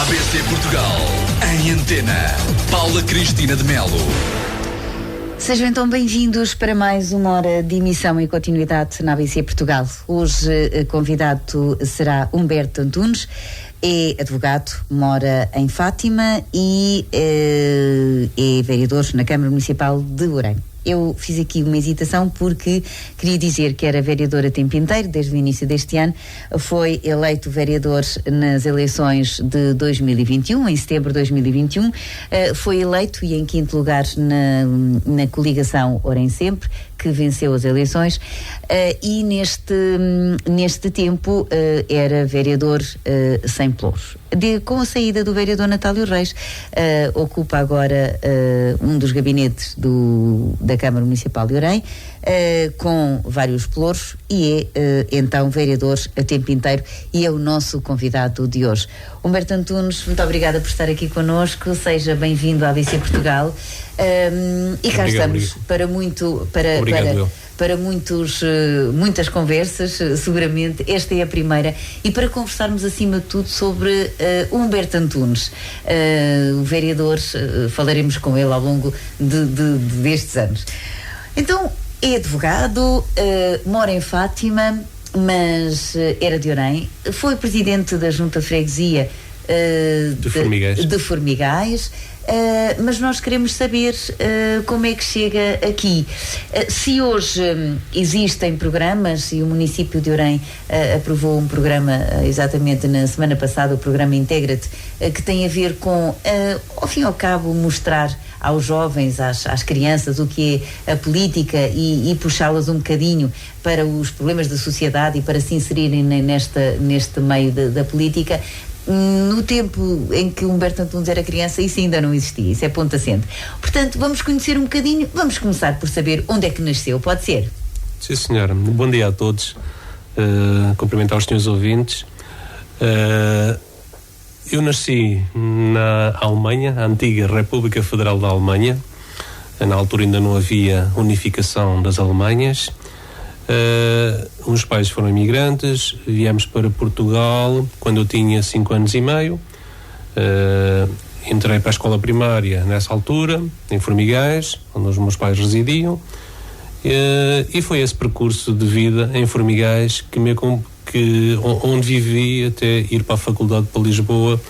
ABC Portugal, em antena. Paula Cristina de Melo. Sejam então bem-vindos para mais uma hora de emissão e continuidade na ABC Portugal. Hoje convidado será Humberto Antunes, é advogado, mora em Fátima e é vereador na Câmara Municipal de Orem. Eu fiz aqui uma hesitação porque queria dizer que era vereador a tempo inteiro, desde o início deste ano. Foi eleito vereador nas eleições de 2021, em setembro de 2021. Foi eleito e em quinto lugar na coligação Orem Sempre, que venceu as eleições, e neste tempo era vereador sem pelouros. Com a saída do vereador Natálio Reis, ocupa agora um dos gabinetes da Câmara Municipal de Orem, com vários pelouros, e é então vereador a tempo inteiro e é o nosso convidado de hoje. Humberto Antunes, muito obrigada por estar aqui connosco, seja bem-vindo à ABC Portugal. E cá estamos para muitas conversas, seguramente. Esta é a primeira, e para conversarmos acima de tudo sobre Humberto Antunes, o vereador. Falaremos com ele ao longo destes anos. Então, é advogado, mora em Fátima, mas era de Orem, foi presidente da Junta de Freguesia de Formigais. Mas nós queremos saber como é que chega aqui. Se hoje existem programas, e o município de Orem aprovou um programa exatamente na semana passada, o programa Integra-te, que tem a ver com, ao fim e ao cabo, mostrar aos jovens, às crianças, o que é a política e puxá-las um bocadinho para os problemas da sociedade e para se inserirem neste meio da política. No tempo em que Humberto Antunes era criança, isso ainda não existia, isso é ponto assente. Portanto, vamos conhecer um bocadinho, vamos começar por saber onde é que nasceu, pode ser? Sim, senhora. Bom dia a todos. Cumprimentar os senhores ouvintes. Eu nasci na Alemanha, a antiga República Federal da Alemanha. Na altura ainda não havia unificação das Alemanhas. Os pais foram imigrantes, viemos para Portugal quando eu tinha 5 anos e meio. Entrei para a escola primária nessa altura, em Formigais, onde os meus pais residiam, e foi esse percurso de vida em Formigais onde vivi até ir para a faculdade para Lisboa,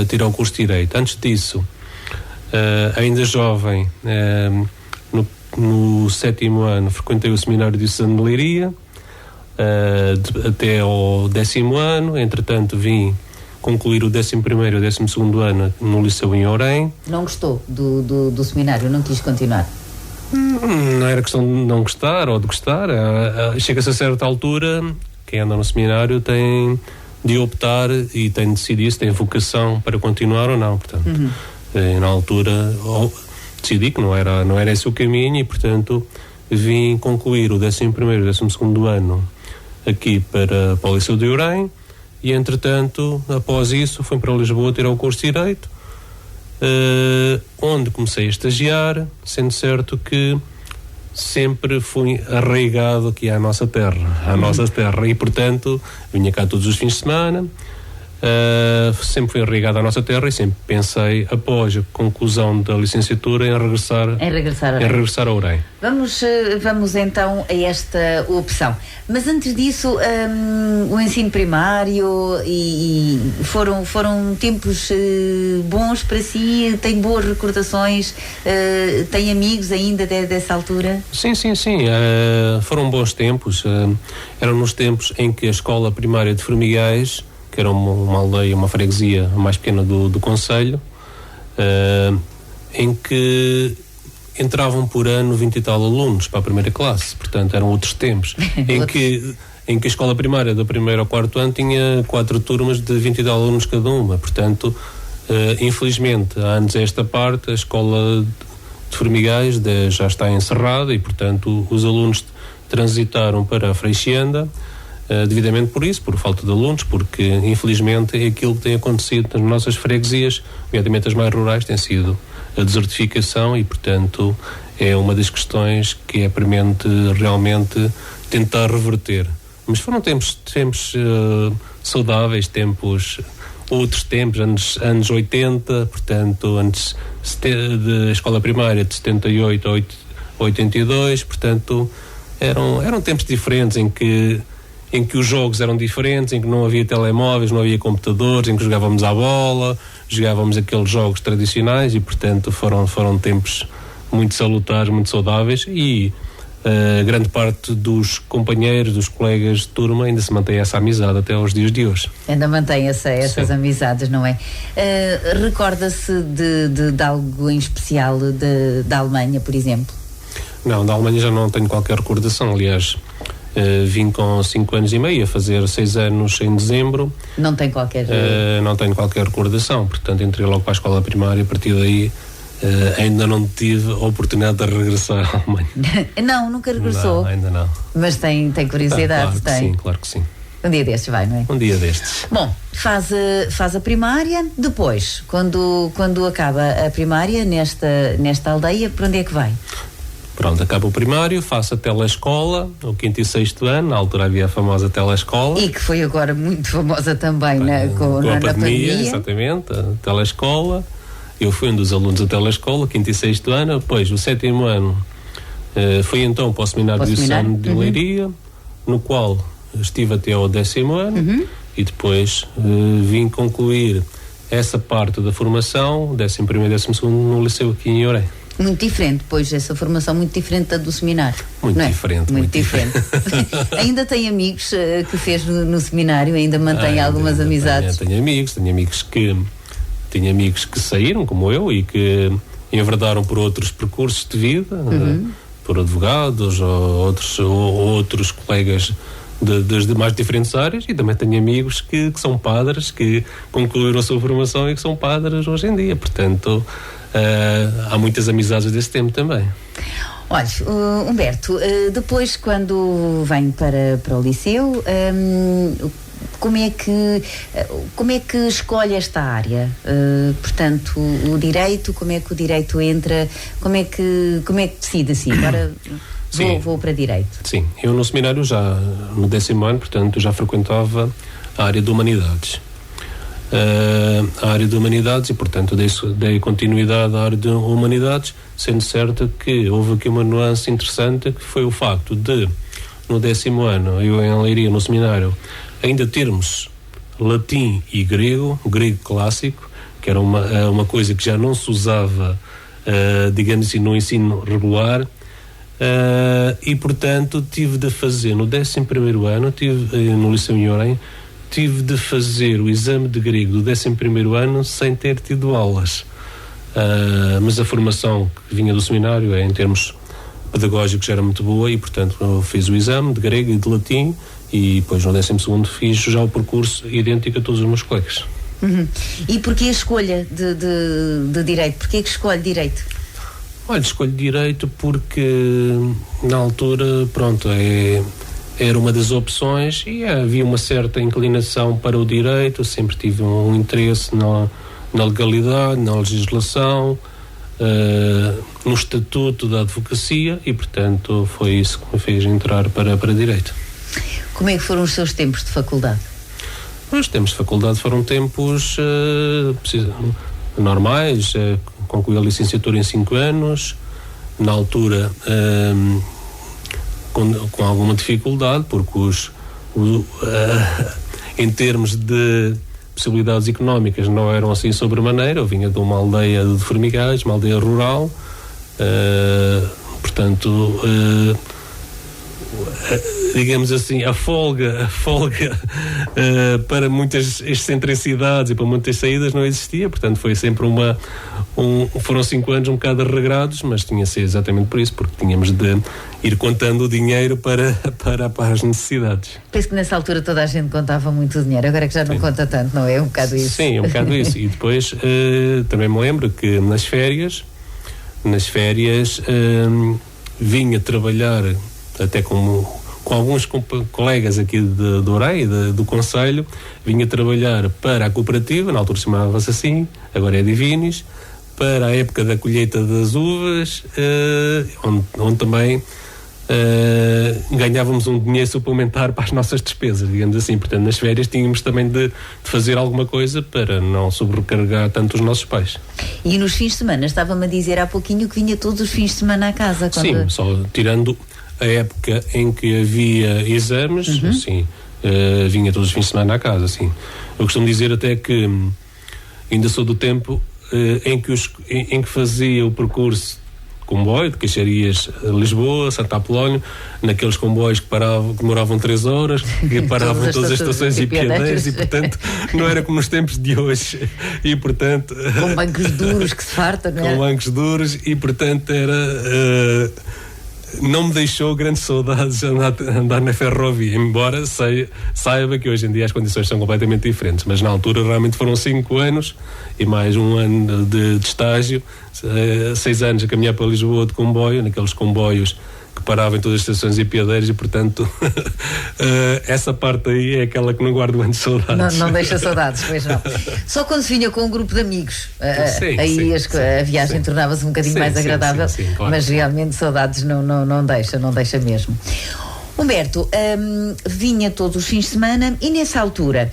tirar o curso de Direito. Antes disso, ainda jovem, no 7º ano frequentei o seminário diocesano de Leiria, até ao 10º ano. Entretanto vim concluir o 11º e o 12º ano no liceu em Orem. Não gostou do seminário? Não quis continuar? Não era questão de não gostar ou de gostar. Chega-se a certa altura, quem anda no seminário tem de optar e tem de decidir se tem vocação para continuar ou não. Portanto, na altura decidi que não era esse o caminho, e portanto vim concluir o 11º e o 12º ano aqui para o liceu de Orem, e entretanto, após isso, fui para Lisboa tirar o curso de Direito, onde comecei a estagiar, sendo certo que sempre fui arraigado aqui à nossa terra, e portanto vinha cá todos os fins de semana. Sempre fui arraigado à nossa terra e sempre pensei, após a conclusão da licenciatura, em regressar a Orem. Vamos então a esta opção. Mas antes disso, o ensino primário e foram tempos bons para si? Tem boas recordações? Tem amigos ainda dessa altura? Sim. Foram bons tempos. Eram nos tempos em que a escola primária de Formigais, que era uma aldeia, uma freguesia mais pequena do concelho, em que entravam por ano 20 e tal alunos para a primeira classe. Portanto, eram outros tempos, em que a escola primária do 1º ao 4º ano tinha 4 turmas de 20 e tal alunos cada uma. Portanto, infelizmente, há anos a esta parte, a escola de Formigais já está encerrada, e portanto os alunos transitaram para a Freixenda, devidamente por falta de alunos, porque infelizmente é aquilo que tem acontecido nas nossas freguesias, nomeadamente as mais rurais, tem sido a desertificação, e portanto é uma das questões que é premente realmente tentar reverter. Mas foram tempos saudáveis, tempos outros tempos, anos 80, portanto, antes da escola primária de 78 a 82, portanto, eram tempos diferentes em que os jogos eram diferentes, em que não havia telemóveis, não havia computadores, em que jogávamos à bola, jogávamos aqueles jogos tradicionais e, portanto, foram tempos muito salutares, muito saudáveis e grande parte dos companheiros, dos colegas de turma ainda se mantém essa amizade até aos dias de hoje. Ainda mantém essas amizades, não é? Recorda-se de algo em especial da Alemanha, por exemplo? Não, da Alemanha já não tenho qualquer recordação, aliás, vim com 5 anos e meio a fazer 6 anos em dezembro. Não tem qualquer... Não tenho qualquer recordação, portanto entrei logo para a escola primária, a partir daí ainda não tive a oportunidade de regressar à Alemanha. Não, nunca regressou? Não, ainda não. Mas tem curiosidade? Claro que sim. Um dia destes vai, não é? Um dia destes. Bom, faz a primária, depois, quando acaba a primária nesta aldeia, para onde é que vai? Pronto, acaba o primário, faço a telescola, o 5º e 6º ano, na altura havia a famosa telescola. E que foi agora muito famosa também, com a pandemia. Exatamente, a telescola. Eu fui um dos alunos da telescola, 5º e 6º ano, depois o 7º ano fui então para o Seminário Diocesano de Leiria, no qual estive até ao 10º ano e depois vim concluir essa parte da formação, 11º e 12º no liceu aqui em Orem. Muito diferente, pois, essa formação muito diferente da do seminário. Muito diferente. Muito diferente. Ainda tem amigos que fez no seminário, ainda mantém algumas amizades? Tenho amigos que saíram, como eu, e que enverdaram por outros percursos de vida, por advogados ou outros colegas das mais diferentes áreas, e também tenho amigos que são padres, que concluíram a sua formação e que são padres hoje em dia, portanto há muitas amizades desse tempo também. Olha, Humberto, depois quando vem para o liceu, como é que escolhe esta área? Portanto, o direito, como é que o direito entra, como é que decide assim? Agora vou para direito. Sim, eu no seminário já no 10º ano, portanto, já frequentava a área de humanidades. A área de humanidades e, portanto, dei continuidade à área de humanidades, sendo certo que houve aqui uma nuance interessante, que foi o facto de, no 10º ano, eu em Leiria, no seminário, ainda termos latim e grego clássico, que era uma coisa que já não se usava, digamos assim, no ensino regular, e, portanto, tive de fazer, no 11º ano, no Liceu em Orem, tive de fazer o exame de grego do 11º ano sem ter tido aulas. Mas a formação que vinha do seminário, em termos pedagógicos, era muito boa e, portanto, eu fiz o exame de grego e de latim e depois no 12º fiz já o percurso idêntico a todos os meus colegas. E porquê a escolha de direito? Porquê que escolhe direito? Olha, escolho direito porque na altura, pronto, era uma das opções e havia uma certa inclinação para o direito, sempre tive um interesse na legalidade, na legislação, no estatuto da advocacia e, portanto, foi isso que me fez entrar para direito. Como é que foram os seus tempos de faculdade? Os tempos de faculdade foram tempos normais, concluí a licenciatura em 5 anos, na altura com alguma dificuldade, porque em termos de possibilidades económicas não eram assim sobremaneira. Eu vinha de uma aldeia de Formigais, uma aldeia rural, portanto, digamos assim, a folga para muitas excentricidades e para muitas saídas não existia, portanto foi sempre foram 5 anos um bocado regrados, mas tinha sido exatamente por isso, porque tínhamos de ir contando o dinheiro para as necessidades. Penso que nessa altura toda a gente contava muito dinheiro, agora que já não conta tanto, não é? Um bocado isso. Sim, um bocado isso. E depois também me lembro que nas férias vinha trabalhar até com alguns colegas aqui de Orem, do Conselho, vinha trabalhar para a cooperativa, na altura chamava-se assim, agora é Divinis, para a época da colheita das uvas, onde também ganhávamos um dinheiro suplementar para as nossas despesas, digamos assim. Portanto, nas férias tínhamos também de fazer alguma coisa para não sobrecarregar tanto os nossos pais. E nos fins de semana, estava-me a dizer há pouquinho que vinha todos os fins de semana à casa. Sim, só tirando a época em que havia exames, sim, vinha todos os fins de semana à casa, sim. Eu costumo dizer até que ainda sou do tempo em que fazia o percurso comboio de Caixarias a Lisboa, Santa Apolónio, naqueles comboios que demoravam 3 horas, que paravam em todas as estações e piadeiros, e portanto não era como nos tempos de hoje, e portanto com bancos duros que se fartam, não é? Com bancos duros, e portanto era não me deixou grandes saudades de andar na ferrovia, embora saiba que hoje em dia as condições são completamente diferentes, mas na altura realmente foram 5 anos e mais um ano de estágio, 6 anos a caminhar para Lisboa de comboio, naqueles comboios que paravam em todas as estações e piadeiros, e portanto essa parte aí é aquela que não guardo grandes saudades. Não deixa saudades, pois não. Só quando se vinha com um grupo de amigos, aí a viagem tornava-se um bocadinho mais agradável, claro. Mas realmente saudades não deixa mesmo. Humberto, vinha todos os fins de semana, e nessa altura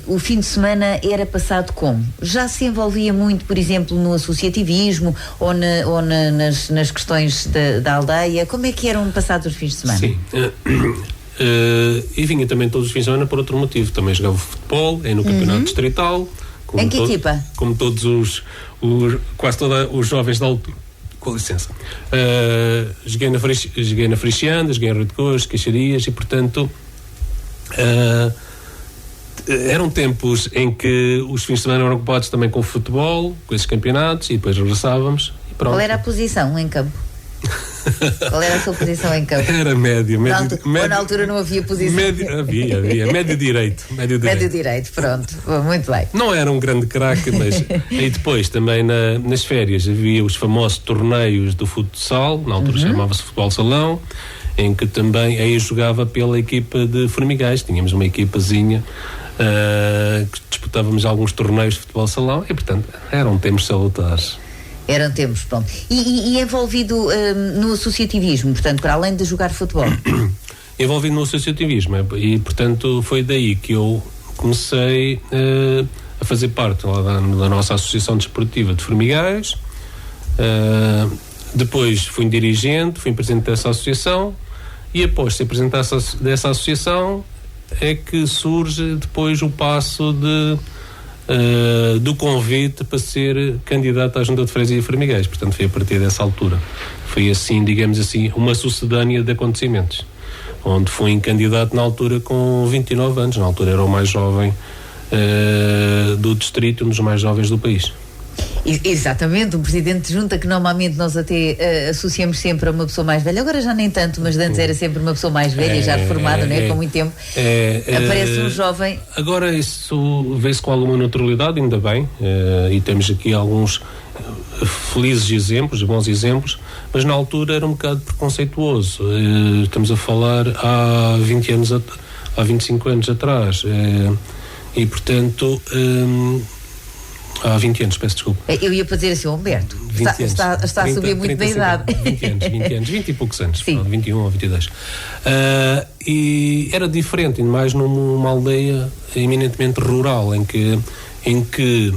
o fim de semana era passado como? Já se envolvia muito, por exemplo, no associativismo ou nas questões da aldeia? Como é que eram passados os fins de semana? Sim, e vinha também todos os fins de semana por outro motivo. Também jogava futebol, no campeonato distrital. Em que equipa? Como todos quase todos os jovens da altura. Com licença. Joguei na Frixianda, joguei em Rio de Cores, Caixarias, e portanto eram tempos em que os fins de semana eram ocupados também com o futebol, com esses campeonatos, e depois regressávamos e pronto. Qual era a posição em campo? Qual era a sua posição em campo? Era médio. Ou na altura não havia posição? Havia. Médio direito. Médio direito, pronto. Muito bem. Não era um grande craque, mas aí depois também nas férias havia os famosos torneios do futsal, na altura chamava-se futebol salão, em que também aí jogava pela equipa de Formigais. Tínhamos uma equipazinha que disputávamos alguns torneios de futebol salão, e portanto eram tempos salutares. Eram tempos, pronto. E envolvido no associativismo, portanto, para além de jogar futebol? Envolvido no associativismo, e portanto foi daí que eu comecei a fazer parte da nossa Associação Desportiva de Formigais. Depois fui dirigente, fui presidente dessa associação, e após ser presidente dessa associação é que surge depois o passo do convite para ser candidato à Junta de Freguesia de Formigais. Portanto, foi a partir dessa altura. Foi assim, digamos assim, uma sucedânea de acontecimentos, onde fui candidato na altura com 29 anos. Na altura era o mais jovem do distrito, um dos mais jovens do país. Exatamente, um presidente de junta que normalmente nós até associamos sempre a uma pessoa mais velha, agora já nem tanto, mas antes era sempre uma pessoa mais velha, já reformada, não é? Com muito tempo. Aparece um jovem. Agora isso vê-se com alguma naturalidade, ainda bem, e temos aqui alguns felizes exemplos, bons exemplos, mas na altura era um bocado preconceituoso. Estamos a falar há 25 anos atrás, e portanto há 20 anos, peço desculpa. Eu ia para dizer assim, Humberto, está a subir muito na idade. 20 anos, 20 e poucos anos, sim. 21 ou 22. E era diferente, ainda mais numa aldeia eminentemente rural, em que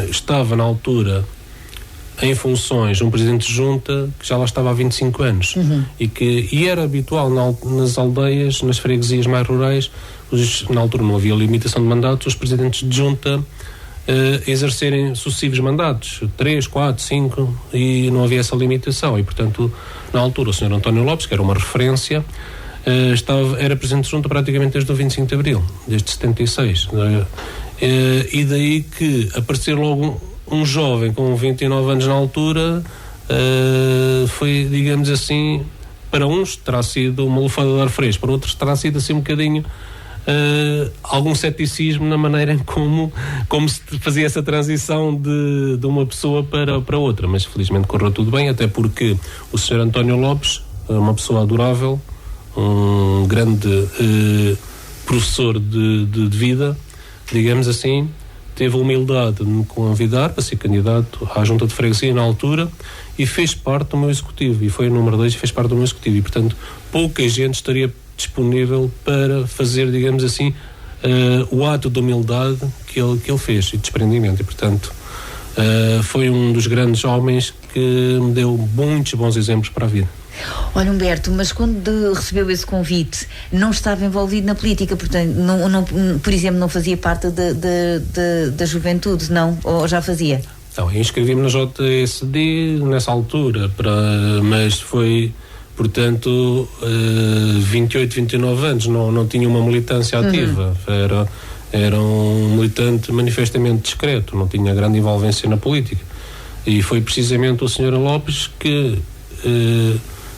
estava na altura em funções um presidente de junta que já lá estava há 25 anos, e era habitual nas aldeias, nas freguesias mais rurais, na altura não havia limitação de mandatos, os presidentes de junta exercerem sucessivos mandatos, 3, 4, 5, e não havia essa limitação, e portanto na altura o Sr. António Lopes, que era uma referência, era presidente de junta praticamente desde o 25 de Abril, desde 76, e daí que aparecer logo um jovem com 29 anos na altura, foi, digamos assim, para uns terá sido uma lufada de ar fresco, para outros terá sido assim um bocadinho algum ceticismo na maneira em como se fazia essa transição de uma pessoa para outra, mas felizmente correu tudo bem, até porque o Sr. António Lopes é uma pessoa adorável, um grande professor de vida, digamos assim, teve a humildade de me convidar para ser candidato à Junta de Freguesia na altura e fez parte do meu executivo, e foi o número 2 e fez parte do meu executivo, e portanto pouca gente estaria disponível para fazer, digamos assim, o ato de humildade que ele fez e de desprendimento, e portanto foi um dos grandes homens que me deu muitos bons exemplos para a vida. Olha, Humberto, mas quando recebeu esse convite não estava envolvido na política, portanto, por exemplo, não fazia parte da juventude, não? Ou já fazia? Então, inscrevi-me na JSD nessa altura, mas foi, portanto, 28, 29 anos, não tinha uma militância ativa, era um militante manifestamente discreto, não tinha grande envolvência na política, e foi precisamente o Sr. Lopes que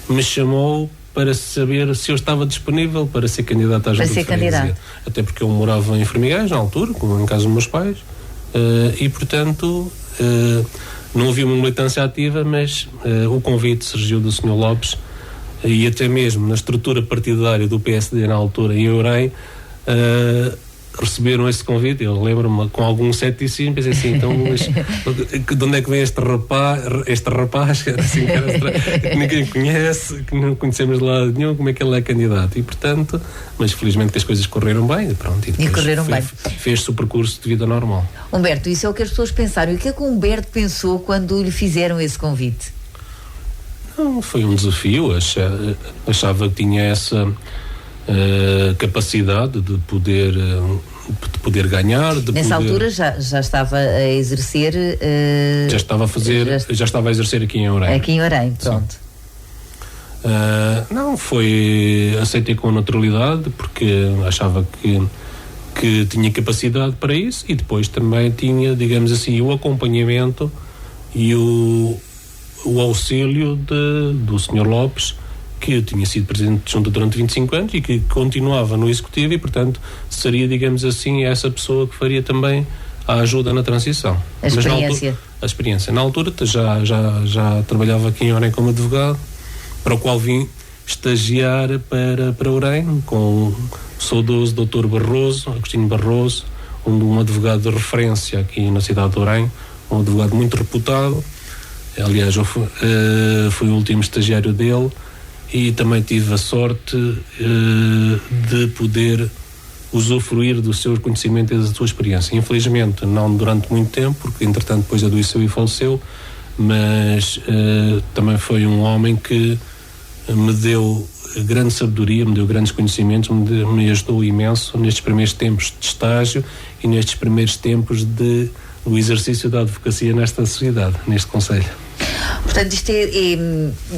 me chamou para saber se eu estava disponível para ser candidato à Junta de Freguesia. Até porque eu morava em Formigais na altura, em casa dos meus pais, e portanto não havia uma militância ativa, mas o convite surgiu do Sr. Lopes, e até mesmo na estrutura partidária do PSD na altura em Ourém receberam esse convite. Eu lembro-me com algum ceticismo, pensei assim, então de onde é que vem este rapaz assim, que ninguém conhece, que não conhecemos de lado nenhum, como é que ele é candidato? E portanto, mas felizmente que as coisas correram bem, pronto, e correram bem. Fez-se o percurso de vida normal. Humberto, isso é o que as pessoas pensaram. E o que é que o Humberto pensou quando lhe fizeram esse convite? Não, foi um desafio. Achava que tinha essa capacidade de poder ganhar. Nessa altura já estava a exercer. Já estava a exercer aqui em Ourém. Aqui em Ourém, pronto. Não, aceitei com naturalidade, porque achava que tinha capacidade para isso, e depois também tinha, digamos assim, o acompanhamento e o auxílio do Sr. Lopes, que tinha sido presidente de Junta durante 25 anos e que continuava no executivo, e portanto seria, digamos assim, essa pessoa que faria também a ajuda na transição. A experiência. A experiência. Na altura já trabalhava aqui em Ourém como advogado, para o qual vim estagiar para Ourém com o saudoso Dr. Barroso, Agostinho Barroso, um advogado de referência aqui na cidade de Ourém, um advogado muito reputado. Aliás, eu fui o último estagiário dele, e também tive a sorte de poder usufruir do seu conhecimento e da sua experiência. Infelizmente, não durante muito tempo, porque entretanto depois adoeceu e faleceu, mas também foi um homem que me deu grande sabedoria, me deu grandes conhecimentos, me ajudou imenso nestes primeiros tempos de estágio e nestes primeiros tempos do exercício da advocacia nesta sociedade, neste concelho. Portanto, isto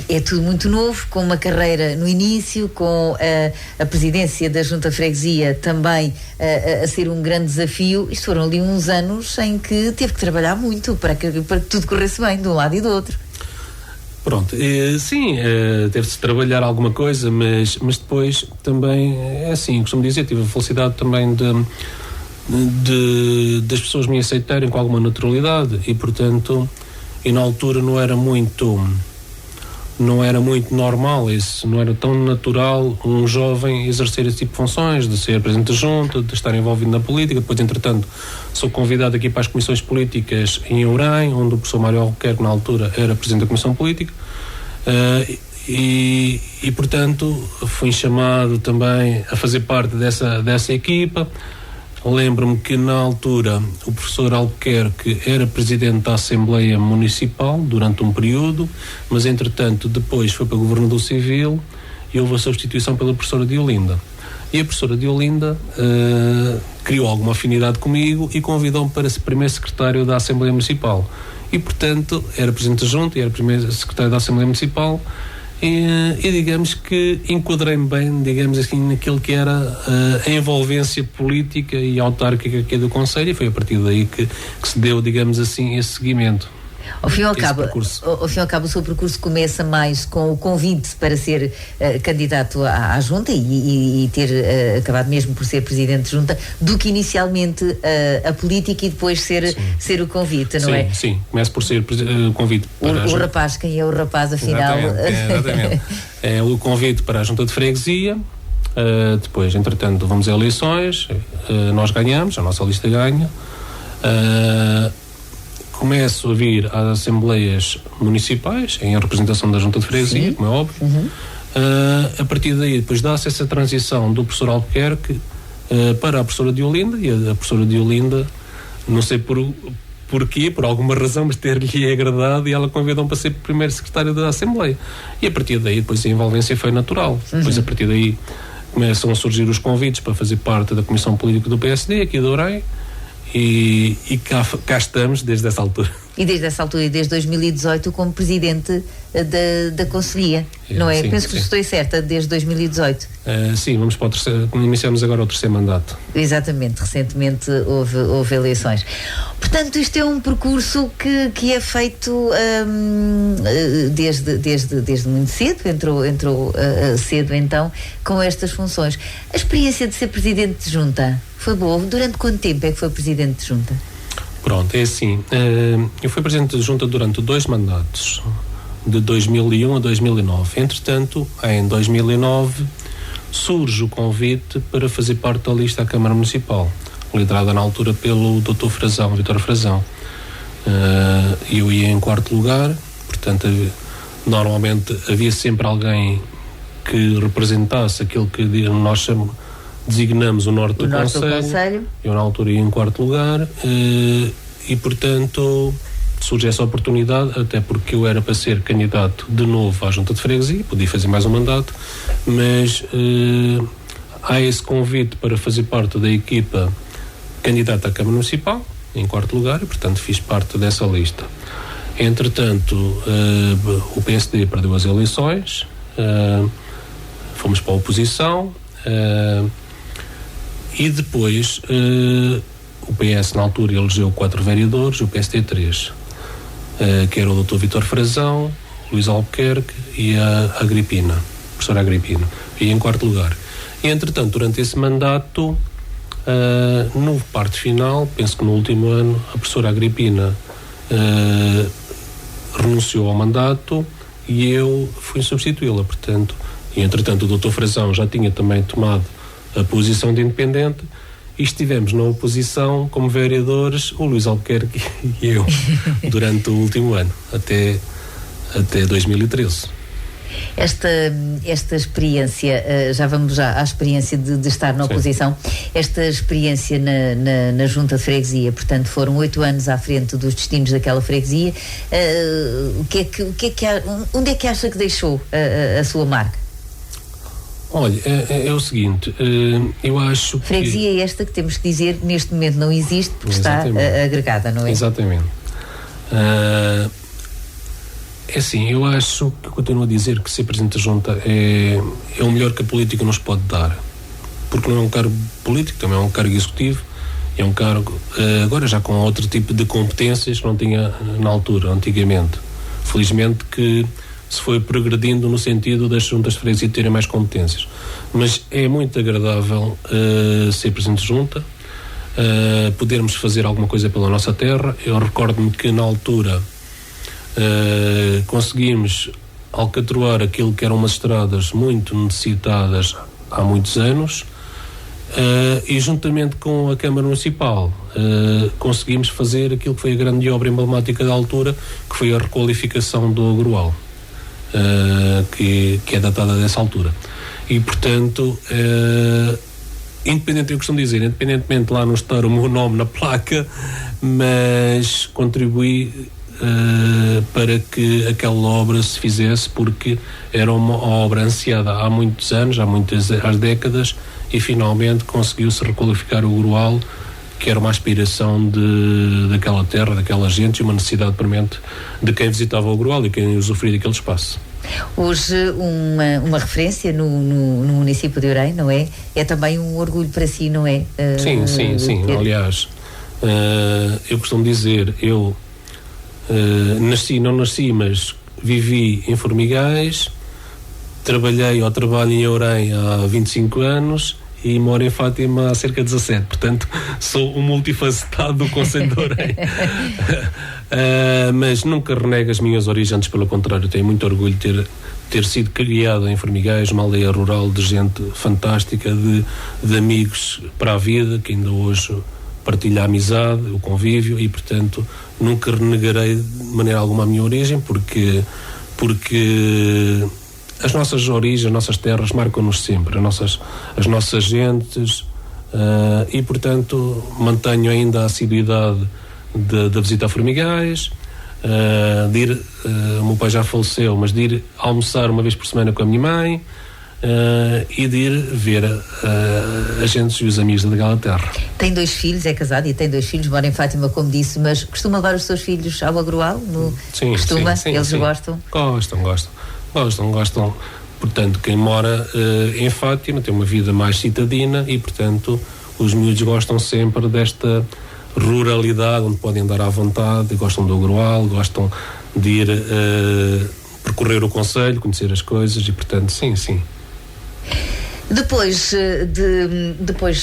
é tudo muito novo, com uma carreira no início, com a presidência da Junta de Freguesia também a ser um grande desafio. Isto foram ali uns anos em que teve que trabalhar muito para que tudo corresse bem, de um lado e do outro. Pronto, sim, teve-se trabalhar alguma coisa, mas depois também, é assim, costumo dizer, tive a felicidade também das pessoas me aceitarem com alguma naturalidade, e portanto, e na altura não era muito normal isso, não era tão natural um jovem exercer esse tipo de funções, de ser presidente da junta, de estar envolvido na política. Depois, entretanto, sou convidado aqui para as comissões políticas em Ourém, onde o professor Mário Albuquerque, na altura, era presidente da comissão política, e portanto fui chamado também a fazer parte dessa equipa. Lembro-me que na altura o professor Albuquerque era presidente da Assembleia Municipal durante um período, mas entretanto depois foi para governador civil e houve a substituição pela professora Diolinda. E a professora Diolinda criou alguma afinidade comigo e convidou-me para ser primeiro secretário da Assembleia Municipal. E portanto era presidente da Junta e era primeiro secretário da Assembleia Municipal. E digamos que enquadrei-me bem, digamos assim, naquilo que era a envolvência política e autárquica aqui do Conselho, e foi a partir daí que se deu, digamos assim, esse seguimento. Ao fim e ao cabo, o seu percurso começa mais com o convite para ser candidato à Junta e ter acabado mesmo por ser presidente de Junta, do que inicialmente a política e depois ser o convite, não é? Sim, começa por ser o convite para o rapaz, quem é o rapaz afinal? Exatamente. É o convite para a Junta de Freguesia. Depois, entretanto, vamos a eleições, nós ganhamos, a nossa lista ganha. Começo a vir às assembleias municipais, em representação da Junta de Freguesia, como é óbvio. A partir daí, depois dá-se essa transição do professor Albuquerque para a professora Diolinda, e a professora Diolinda, não sei porquê, por alguma razão, mas ter-lhe agradado, e ela convidou-me para ser primeiro secretário da Assembleia. E a partir daí, depois a envolvência foi natural. Depois, a partir daí, começam a surgir os convites para fazer parte da Comissão Política do PSD, aqui de Orem, e cá estamos desde essa altura. E desde essa altura, e desde 2018, como presidente da Conselhia, não é? Sim, penso que estou certa, desde 2018. Sim, vamos para o terceiro, iniciamos agora o terceiro mandato. Exatamente, recentemente houve eleições. Portanto, isto é um percurso que é feito desde muito cedo, entrou cedo então com estas funções. A experiência de ser presidente de junta foi boa? Durante quanto tempo é que foi presidente de junta? Pronto, é assim, eu fui presidente de junta durante 2 mandatos, de 2001 a 2009. Entretanto, em 2009 surge o convite para fazer parte da lista à Câmara Municipal, liderada na altura pelo Dr. Frazão, Vítor Frazão. Eu ia em 4º lugar, portanto normalmente havia sempre alguém que representasse aquilo que nós designamos o norte do Conselho. Eu na altura ia em 4º lugar, e portanto surge essa oportunidade, até porque eu era para ser candidato de novo à Junta de Freguesia, podia fazer mais um mandato, mas há esse convite para fazer parte da equipa candidata à Câmara Municipal, em 4º lugar, e portanto fiz parte dessa lista. Entretanto, o PSD perdeu as eleições, fomos para a oposição, e depois o PS na altura elegeu 4 vereadores, o PSD 3, que era o Dr. Vítor Frazão, o Luís Albuquerque e a Agripina, a professora Agripina, e em 4º lugar. E entretanto, durante esse mandato, no parte final, penso que no último ano, a professora Agripina renunciou ao mandato e eu fui substituí-la, portanto, e entretanto o Dr. Frazão já tinha também tomado a posição de independente, e estivemos na oposição como vereadores, o Luís Albuquerque e eu, durante o último ano, até 2013. Esta experiência, já vamos à experiência de estar na oposição, esta experiência na Junta de Freguesia, portanto foram 8 anos à frente dos destinos daquela freguesia, onde é que acha que deixou a sua marca? Olha, é o seguinte, eu acho que... Freguesia esta que temos que dizer neste momento não existe porque está agregada, não é? Exatamente. É assim, eu acho que continuo a dizer que ser presidente da junta é o melhor que a política nos pode dar, porque não é um cargo político, também é um cargo executivo, é um cargo agora já com outro tipo de competências que não tinha na altura, antigamente. Felizmente que se foi progredindo no sentido das juntas de freguesia terem mais competências, mas é muito agradável ser presidente de junta, podermos fazer alguma coisa pela nossa terra. Eu recordo-me que na altura conseguimos alcatroar aquilo que eram umas estradas muito necessitadas há muitos anos, e juntamente com a Câmara Municipal conseguimos fazer aquilo que foi a grande obra emblemática da altura, que foi a requalificação do Agroal, que é datada dessa altura. E portanto, eu costumo dizer, independentemente lá não estar o meu nome na placa, mas contribuí para que aquela obra se fizesse, porque era uma obra ansiada há muitos anos, há décadas, e finalmente conseguiu-se requalificar o Agroal, que era uma aspiração daquela terra, daquela gente, e uma necessidade premente de quem visitava o Agroal e quem usufruía daquele espaço. Hoje uma referência no município de Orem, não é? É também um orgulho para si, não é? Sim. Aliás, eu costumo dizer, eu não nasci, mas vivi em Formigais, trabalho em Orem há 25 anos e moro em Fátima há cerca de 17, portanto sou um multifacetado do Conselho de Orem. Mas nunca renego as minhas origens, pelo contrário, tenho muito orgulho de ter sido criado em Formigais, uma aldeia rural de gente fantástica, de amigos para a vida, que ainda hoje partilho a amizade, o convívio e, portanto, nunca renegarei de maneira alguma a minha origem, porque as nossas origens, as nossas terras marcam-nos sempre, as nossas gentes, e, portanto, mantenho ainda a assiduidade de visitar Formigais, de ir, o meu pai já faleceu, mas de ir almoçar uma vez por semana com a minha mãe, e de ir ver as gentes e os amigos da Gala Terra. Tem 2 filhos, é casado e tem 2 filhos, mora em Fátima, como disse, mas costuma levar os seus filhos ao Agrual? Sim, costuma? sim, Eles sim. gostam? Gostam. Portanto, quem mora em Fátima tem uma vida mais citadina e, portanto, os miúdos gostam sempre desta ruralidade, onde podem andar à vontade, gostam do Agrual, gostam de ir percorrer o concelho, conhecer as coisas e, portanto, sim. Depois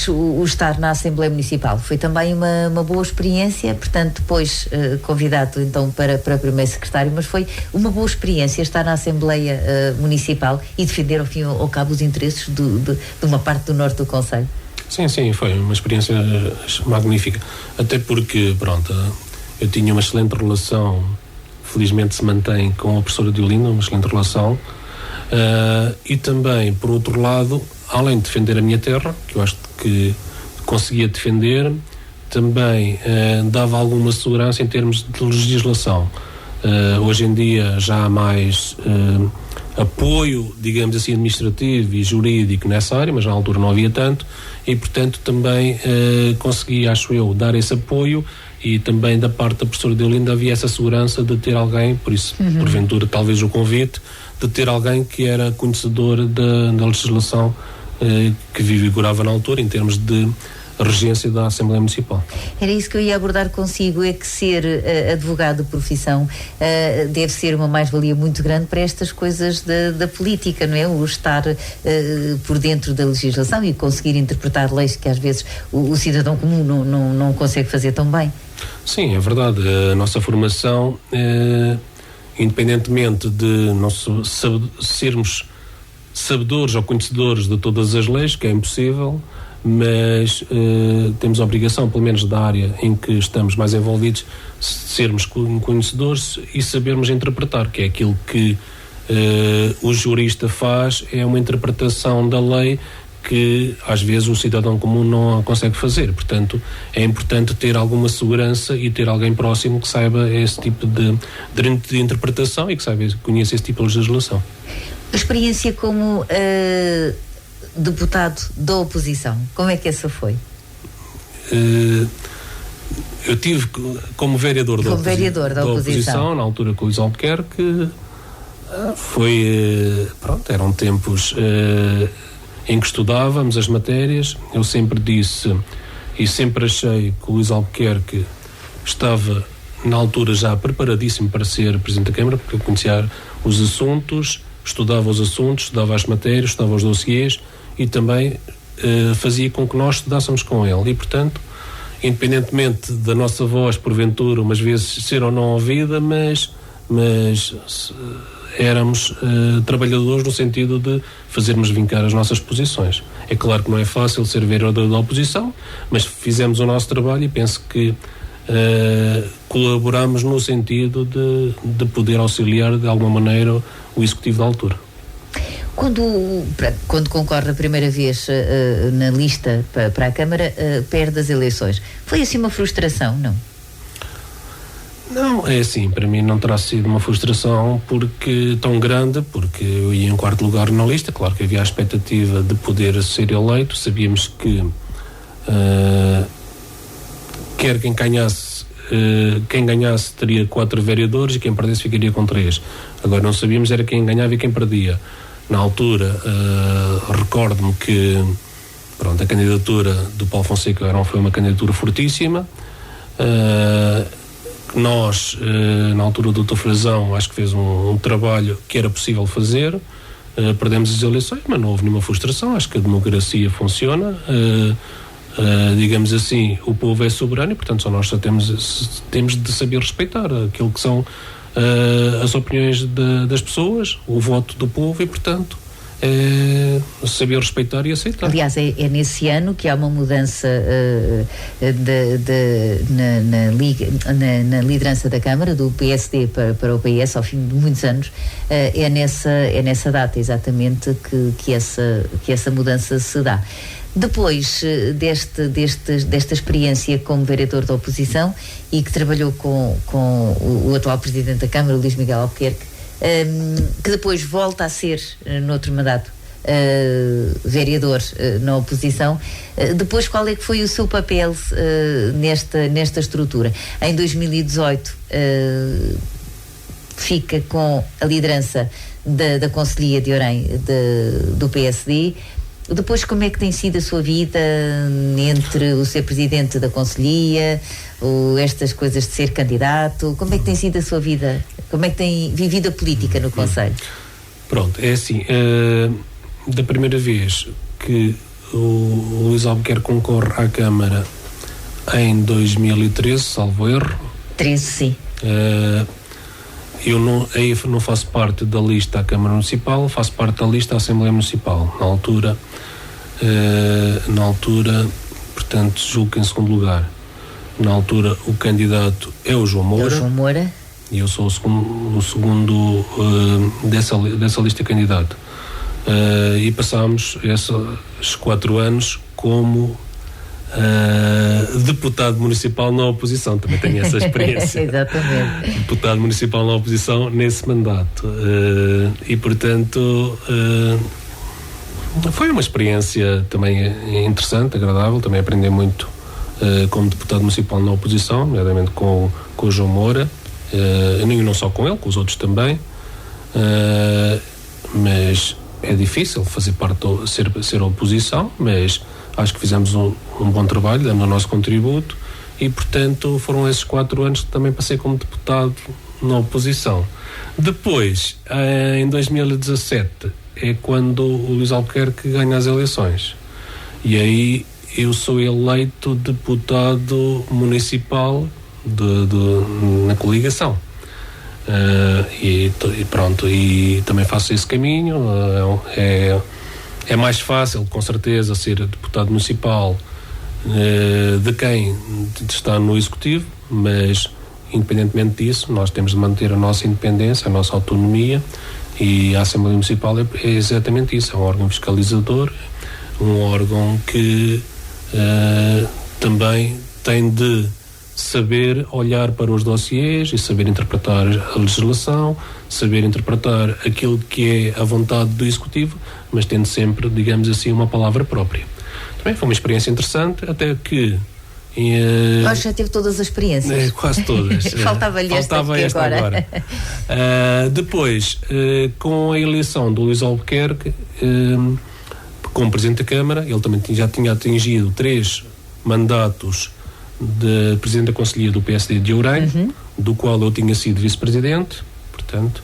o estar na Assembleia Municipal foi também uma boa experiência, portanto depois convidado então para primeiro secretário, mas foi uma boa experiência estar na Assembleia Municipal e defender ao fim e ao cabo os interesses de uma parte do norte do concelho. Sim, foi uma experiência magnífica, até porque, pronto, eu tinha uma excelente relação, felizmente se mantém, com a professora Diolinda, uma excelente relação. E também, por outro lado, além de defender a minha terra, que eu acho que conseguia defender, também dava alguma segurança em termos de legislação. Hoje em dia já há mais apoio, digamos assim, administrativo e jurídico nessa área, mas na altura não havia tanto, e portanto também conseguia, acho eu, dar esse apoio, e também da parte da professora Deolinda havia essa segurança de ter alguém, por isso, porventura, talvez o convite, de ter alguém que era conhecedor da legislação que vigorava na altura, em termos de regência da Assembleia Municipal. Era isso que eu ia abordar consigo, é que ser advogado de profissão deve ser uma mais-valia muito grande para estas coisas da política, não é? O estar por dentro da legislação e conseguir interpretar leis que às vezes o cidadão comum não consegue fazer tão bem. Sim, é verdade. A nossa formação, independentemente de não sermos sabedores ou conhecedores de todas as leis, que é impossível, mas temos a obrigação, pelo menos da área em que estamos mais envolvidos, sermos conhecedores e sabermos interpretar, que é aquilo que o jurista faz, é uma interpretação da lei que às vezes o cidadão comum não a consegue fazer. Portanto, é importante ter alguma segurança e ter alguém próximo que saiba esse tipo de interpretação e que conheça esse tipo de legislação. A experiência como deputado da oposição, como é que essa foi? Eu tive como vereador da oposição, na altura com o Luís Albuquerque. Eram tempos em que estudávamos as matérias. Eu sempre disse e sempre achei que o Luís Albuquerque estava na altura já preparadíssimo para ser Presidente da Câmara, porque eu conhecia os assuntos, estudava os assuntos, estudava as matérias, estudava os dossiês e também fazia com que nós estudássemos com ele. E, portanto, independentemente da nossa voz, porventura, umas vezes ser ou não ouvida, mas éramos trabalhadores no sentido de fazermos vincar as nossas posições. É claro que não é fácil ser vereador da oposição, mas fizemos o nosso trabalho e penso que colaboramos no sentido de poder auxiliar de alguma maneira o Executivo da altura. Quando concorre a primeira vez na lista para a Câmara, perde as eleições. Foi assim uma frustração, não? Não, é assim, para mim não terá sido uma frustração tão grande, porque eu ia em 4º lugar na lista. Claro que havia a expectativa de poder ser eleito, sabíamos que quer quem ganhasse teria 4 vereadores e quem perdesse ficaria com 3. Agora não sabíamos era quem ganhava e quem perdia. Na altura, recordo-me que a candidatura do Paulo Fonseca foi uma candidatura fortíssima. Nós, na altura do Dr. Frazão, acho que fez um trabalho que era possível fazer. Perdemos as eleições, mas não houve nenhuma frustração. Acho que a democracia funciona. Digamos assim, o povo é soberano e, portanto, só nós só temos de saber respeitar aquilo que são as opiniões das pessoas, o voto do povo e, portanto, saber respeitar e aceitar. Aliás, é nesse ano que há uma mudança na liderança da Câmara, do PSD para o PS, ao fim de muitos anos. É nessa data, exatamente, que essa mudança se dá. Depois desta experiência como vereador da oposição e que trabalhou com o atual Presidente da Câmara, o Luís Miguel Albuquerque, que depois volta a ser, noutro mandato, vereador na oposição. Depois, qual é que foi o seu papel nesta estrutura? Em 2018 fica com a liderança da Conselhia de Orem do PSD. Depois, como é que tem sido a sua vida entre o ser presidente da Conselhia, estas coisas de ser candidato? Como é que tem sido a sua vida? Como é que tem vivido a política no Conselho? Pronto, é assim, da primeira vez que o Luís Albuquerque concorre à Câmara em 2013, salvo erro. 13, sim. Eu não faço parte da lista à Câmara Municipal, faço parte da lista à Assembleia Municipal. Na altura, portanto, julgo que em segundo lugar. Na altura, o candidato é o João Moura. E eu sou o segundo dessa lista candidato. E passámos esses 4 anos como deputado municipal na oposição. Também tenho essa experiência. Exatamente. Deputado municipal na oposição nesse mandato. E, portanto, foi uma experiência também interessante, agradável. Também aprendi muito como deputado municipal na oposição, nomeadamente com o João Moura. E não só com ele, com os outros também. Mas é difícil fazer parte ser oposição, mas acho que fizemos um bom trabalho, dando o nosso contributo, e portanto foram esses 4 anos que também passei como deputado na oposição. Depois, em 2017, é quando o Luís Albuquerque ganha as eleições, e aí eu sou eleito deputado municipal na coligação. E pronto, e também faço esse caminho. É mais fácil, com certeza, ser deputado municipal de quem está no Executivo, mas independentemente disso, nós temos de manter a nossa independência, a nossa autonomia, e a Assembleia Municipal é exatamente isso, é um órgão fiscalizador, um órgão que também tem de saber olhar para os dossiês e saber interpretar a legislação, saber interpretar aquilo que é a vontade do Executivo, mas tendo sempre, digamos assim, uma palavra própria. Também foi uma experiência interessante, até que... Acho que já teve todas as experiências. Quase todas. Faltava-lhe esta agora. Depois, com a eleição do Luís Albuquerque como Presidente da Câmara, ele também já tinha atingido 3 mandatos de Presidente da Conselhia do PSD de Orem, do qual eu tinha sido Vice-Presidente, portanto,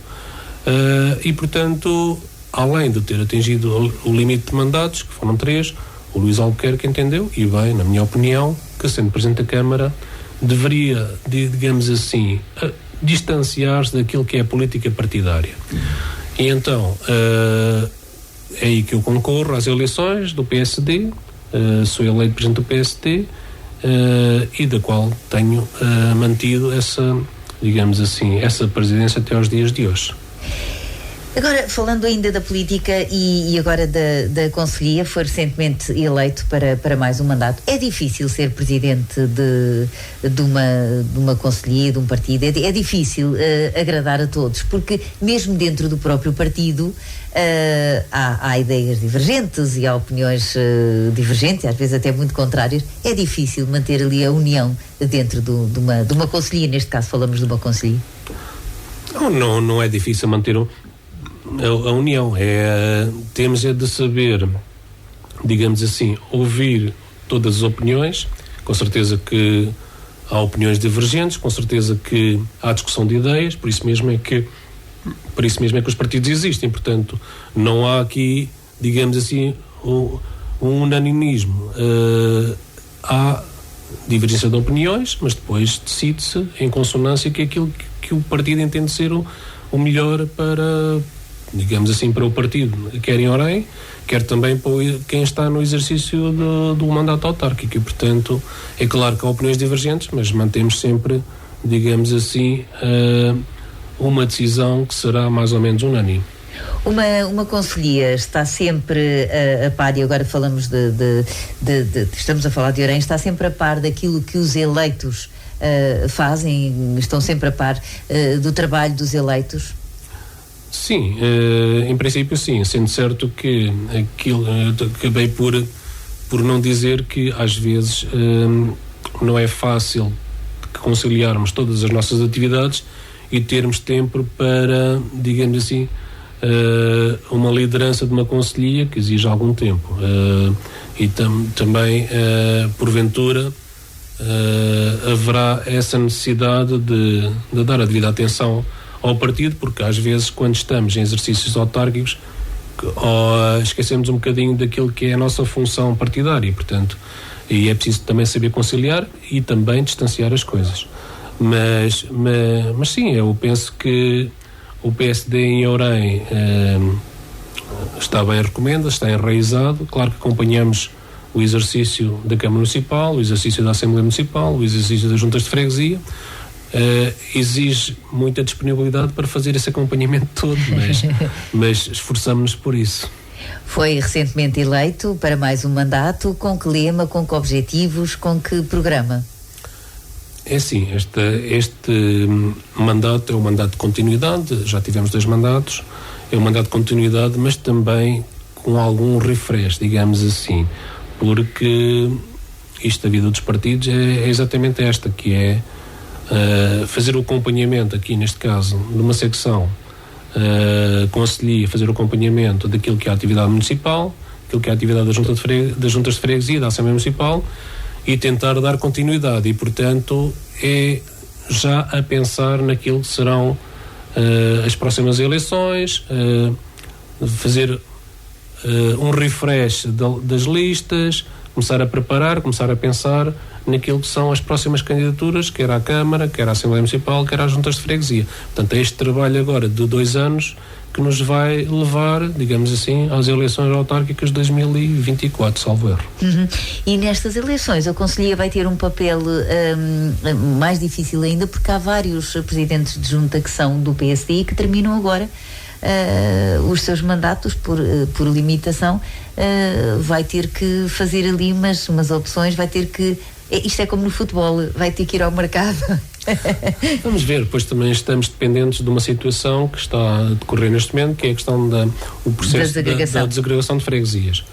e portanto, além de ter atingido o limite de mandatos, que foram 3, o Luís Albuquerque entendeu, e bem, na minha opinião, que sendo Presidente da Câmara, deveria, digamos assim, distanciar-se daquilo que é a política partidária. E então, é aí que eu concorro às eleições do PSD, sou eleito Presidente do PSD, e da qual tenho mantido essa, digamos assim, essa presidência até aos dias de hoje. Agora, falando ainda da política e agora da Conselhia, foi recentemente eleito para mais um mandato. É difícil ser presidente de uma Conselhia, de um partido, é difícil agradar a todos, porque mesmo dentro do próprio partido há ideias divergentes e há opiniões divergentes, às vezes até muito contrárias. É difícil manter ali a união dentro de uma Conselhia, neste caso falamos de uma Conselhia. Não é difícil manter a união, temos de saber, digamos assim, ouvir todas as opiniões. Com certeza que há opiniões divergentes, com certeza que há discussão de ideias, por isso mesmo é que os partidos existem. Portanto, não há aqui, digamos assim, um unanimismo. Há divergência de opiniões, mas depois decide-se em consonância que aquilo que o partido entende ser o melhor digamos assim, para o partido, quer em Orem, quer também para quem está no exercício do mandato autárquico. E, portanto, é claro que há opiniões divergentes, mas mantemos sempre, digamos assim, uma decisão que será mais ou menos unânime. Uma conselhia está sempre a par, e agora falamos estamos a falar de Orem, está sempre a par daquilo que os eleitos fazem, estão sempre a par do trabalho dos eleitos? Sim, em princípio sim, sendo certo que aquilo, acabei por não dizer que às vezes não é fácil conciliarmos todas as nossas atividades e termos tempo para, digamos assim, uma liderança de uma conselhia que exige algum tempo, e também porventura haverá essa necessidade de dar a devida atenção ao partido, porque às vezes quando estamos em exercícios autárquicos esquecemos um bocadinho daquilo que é a nossa função partidária, portanto, e é preciso também saber conciliar e também distanciar as coisas. Mas sim, eu penso que o PSD em Orem está bem recomendado, está enraizado. Claro que acompanhamos o exercício da Câmara Municipal, o exercício da Assembleia Municipal, o exercício das Juntas de Freguesia. Exige muita disponibilidade para fazer esse acompanhamento todo, mas esforçamos-nos por isso. Foi recentemente eleito para mais um mandato. Com que lema, com que objetivos, com que programa? É assim, este mandato é um mandato de continuidade, já tivemos 2 mandatos, é um mandato de continuidade, mas também com algum refresh, digamos assim, porque a vida dos partidos é exatamente esta, que é fazer o acompanhamento, aqui neste caso, de uma secção conselhia, fazer o acompanhamento daquilo que é a atividade municipal, aquilo que é a atividade das juntas de freguesia, da Assembleia Municipal, e tentar dar continuidade, e portanto é já a pensar naquilo que serão as próximas eleições, fazer um refresh das listas, começar a preparar, começar a pensar naquilo que são as próximas candidaturas, quer à Câmara, quer à Assembleia Municipal, quer às juntas de freguesia. Portanto, é este trabalho agora de 2 anos que nos vai levar, digamos assim, às eleições autárquicas de 2024, salvo erro. E nestas eleições a Conselhia vai ter um papel mais difícil ainda, porque há vários presidentes de junta que são do PSD e que terminam agora os seus mandatos por limitação. Vai ter que fazer ali umas opções, vai ter que... Isto é como no futebol, vai ter que ir ao mercado. Vamos ver, pois também estamos dependentes de uma situação que está a decorrer neste momento, que é a questão do processo da desagregação de freguesias.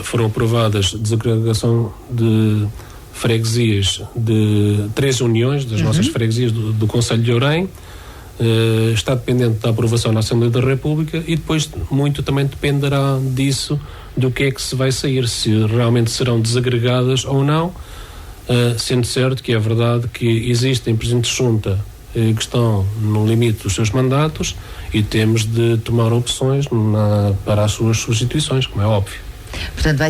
Foram aprovadas desagregação de freguesias de 3 uniões das nossas freguesias do Concelho de Orem. Está dependente da aprovação na Assembleia da República, e depois muito também dependerá disso, do que é que se vai sair, se realmente serão desagregadas ou não, sendo certo que é verdade que existem presidentes de junta que estão no limite dos seus mandatos, e temos de tomar opções para as suas substituições, como é óbvio. Portanto,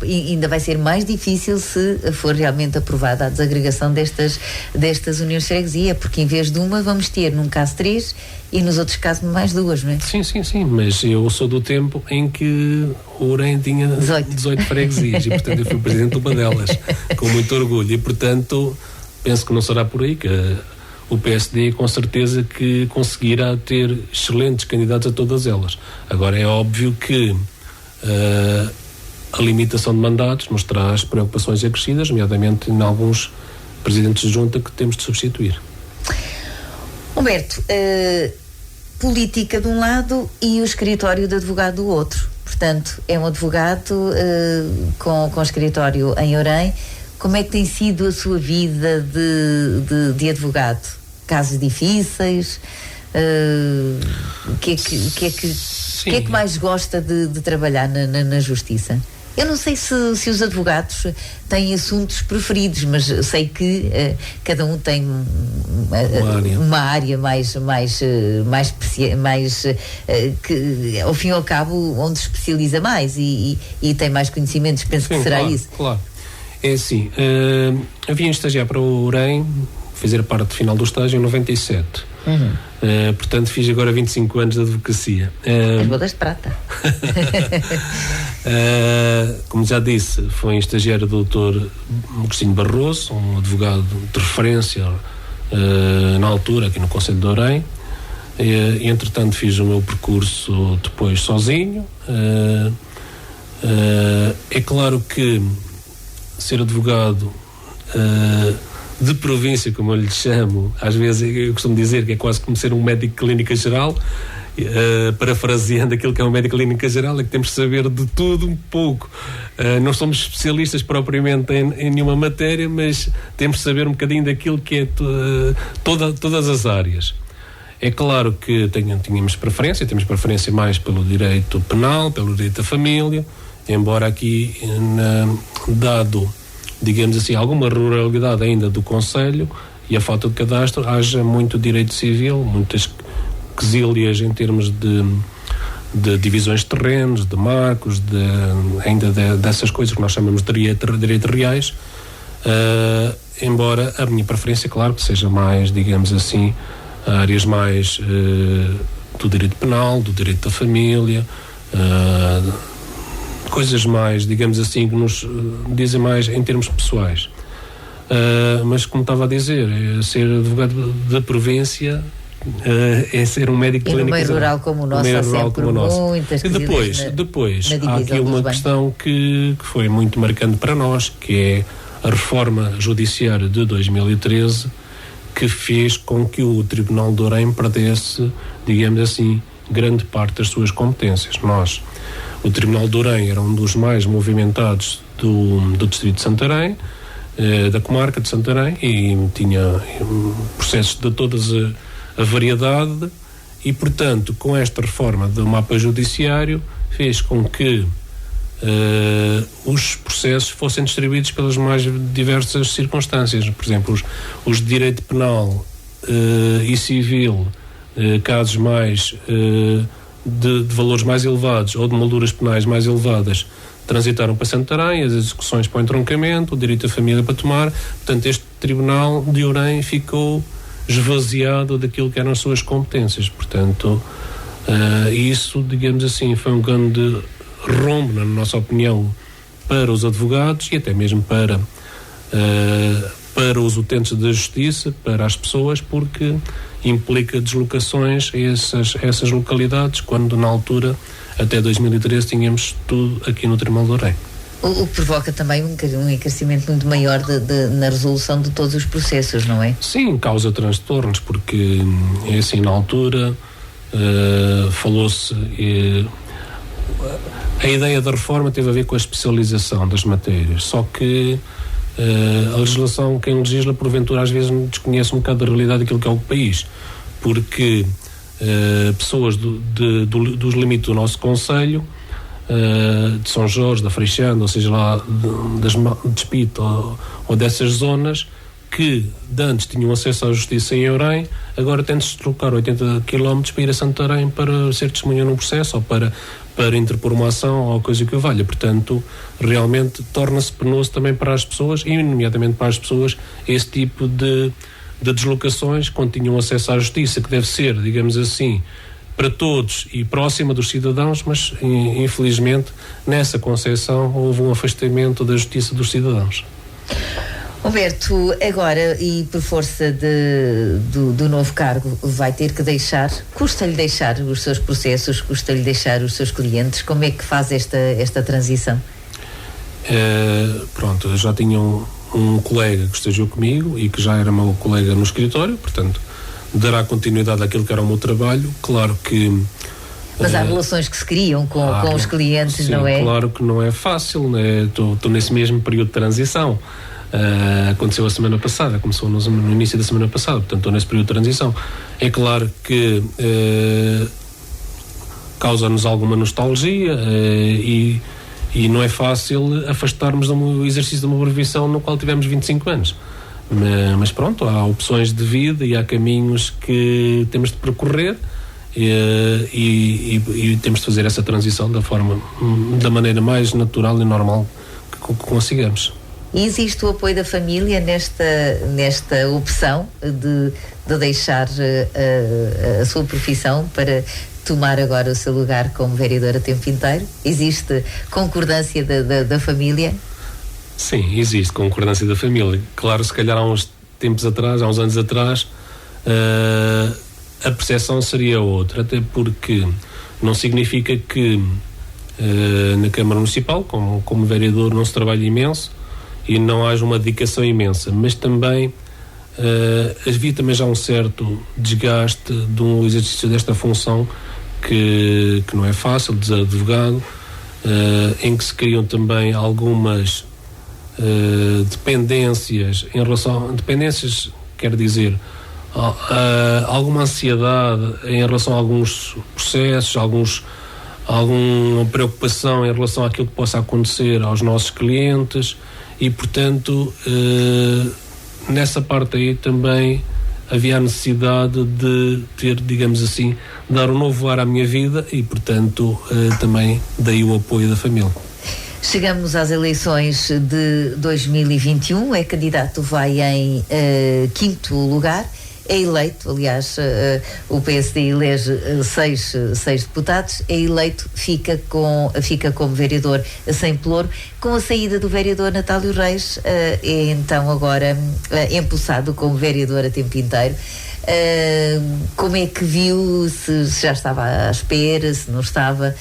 ainda vai ser mais difícil se for realmente aprovada a desagregação destas uniões de freguesia, porque em vez de uma vamos ter, num caso 3 e nos outros casos mais 2, não é? Sim, mas eu sou do tempo em que o Orem tinha 18 freguesias e, portanto, eu fui presidente de uma delas, com muito orgulho, e, portanto, penso que não será por aí, que o PSD com certeza que conseguirá ter excelentes candidatos a todas elas. Agora, é óbvio que a limitação de mandatos nos traz preocupações acrescidas, nomeadamente em alguns presidentes de junta que temos de substituir. Humberto, política de um lado e o escritório de advogado do outro. Portanto, é um advogado com escritório em Orem. Como é que tem sido a sua vida de advogado? Casos difíceis? O que é que mais gosta de trabalhar na justiça? Eu não sei se os advogados têm assuntos preferidos, mas sei que cada um tem uma área mais que, ao fim e ao cabo, onde se especializa mais e tem mais conhecimentos. Penso que será isso. Claro. É assim, eu vim estagiar para o Orem, fazer parte final do estágio em 97. Portanto, fiz agora 25 anos de advocacia. As bodas de prata. Como já disse, foi estagiário do Dr. Agostinho Barroso, um advogado de referência na altura aqui no Concelho de Orem. Entretanto, fiz o meu percurso depois sozinho. É claro que ser advogado de província, como eu lhe chamo, às vezes eu costumo dizer que é quase como ser um médico de clínica geral, parafraseando aquilo que é um médico de clínica geral, é que temos de saber de tudo um pouco. Não somos especialistas propriamente em nenhuma matéria, mas temos de saber um bocadinho daquilo que é todas as áreas. É claro que temos preferência mais pelo direito penal, pelo direito da família, embora aqui, dado, digamos assim, alguma ruralidade ainda do Concelho e a falta de cadastro, haja muito direito civil, muitas quesílias em termos de divisões de terrenos, de marcos, ainda dessas coisas que nós chamamos de direito reais, embora a minha preferência, claro, que seja mais, digamos assim, áreas mais do direito penal, do direito da família, coisas mais, digamos assim, que nos dizem mais em termos pessoais. Mas, como estava a dizer, ser advogado da província é ser um médico clínico. E no meio rural como o nosso há sempre muitas depois há aqui uma questão que foi muito marcante para nós, que é a reforma judiciária de 2013, que fez com que o Tribunal de Orem perdesse, digamos assim, grande parte das suas competências. O Tribunal de Orem era um dos mais movimentados do distrito de Santarém, da comarca de Santarém, e tinha processos de toda a variedade, e, portanto, com esta reforma do mapa judiciário, fez com que os processos fossem distribuídos pelas mais diversas circunstâncias. Por exemplo, os de direito penal e civil, casos mais de valores mais elevados ou de molduras penais mais elevadas, transitaram para Santarém, as execuções para o entroncamento, o direito da família para tomar. Portanto, este Tribunal de Orem ficou esvaziado daquilo que eram as suas competências. Portanto, isso, digamos assim, foi um grande rombo, na nossa opinião, para os advogados e até mesmo para os utentes da justiça, para as pessoas, porque implica deslocações a essas localidades, quando na altura, até 2013, tínhamos tudo aqui no Tribunal de Orem. O que provoca também um encarecimento muito maior na resolução de todos os processos, não é? Sim, causa transtornos, porque é assim, na altura falou-se... a ideia da reforma teve a ver com a especialização das matérias, só que a legislação, quem legisla, porventura, às vezes desconhece um bocado da realidade daquilo que é o país, porque pessoas dos limites do nosso concelho, de São Jorge, da Freixanda, ou seja, lá de Espírito ou dessas zonas, que de antes tinham acesso à justiça em Orem, agora têm de se deslocar 80 km para ir a Santarém para ser testemunha num processo ou para interpor uma ação ou coisa que o valha. Portanto, realmente torna-se penoso também para as pessoas, e nomeadamente para as pessoas, esse tipo de deslocações, quando tinham acesso à justiça, que deve ser, digamos assim, para todos e próxima dos cidadãos, mas infelizmente nessa concepção houve um afastamento da justiça dos cidadãos. Humberto, agora, e por força do novo cargo, vai ter que custa-lhe deixar os seus processos, custa-lhe deixar os seus clientes. Como é que faz esta transição? Pronto, eu já tinha um colega que estagiou comigo e que já era meu colega no escritório, portanto dará continuidade àquilo que era o meu trabalho. Claro que... Mas há relações que se criam com os clientes, sim, não é? Claro que não é fácil, né? Estou nesse mesmo período de transição. Aconteceu a semana passada, começou no início da semana passada, portanto estou nesse período de transição. É claro que causa-nos alguma nostalgia e não é fácil afastarmos do exercício de uma profissão no qual tivemos 25 anos. Mas pronto, há opções de vida e há caminhos que temos de percorrer e temos de fazer essa transição da maneira mais natural e normal que consigamos. E existe o apoio da família nesta opção de deixar a sua profissão para tomar agora o seu lugar como vereador a tempo inteiro? Existe concordância da família? Sim, existe concordância da família. Claro, se calhar há uns anos atrás, a percepção seria outra, até porque não significa que na Câmara Municipal, como vereador, não se trabalha imenso e não haja uma dedicação imensa, mas também havia também já um certo desgaste do exercício desta função que não é fácil, de advogado, em que se criam também algumas dependências quer dizer, alguma ansiedade em relação a alguns processos, alguma preocupação em relação àquilo que possa acontecer aos nossos clientes e, portanto, nessa parte aí também havia a necessidade de ter, digamos assim, dar um novo ar à minha vida e, portanto, também daí o apoio da família. Chegamos às eleições de 2021, é candidato, vai em 5º lugar, é eleito, aliás, o PSD elege 6 deputados, é eleito, fica como vereador sem pelouro. Com a saída do vereador Natálio Reis, é então agora empossado como vereador a tempo inteiro. Como é que viu, se já estava à espera, se não estava,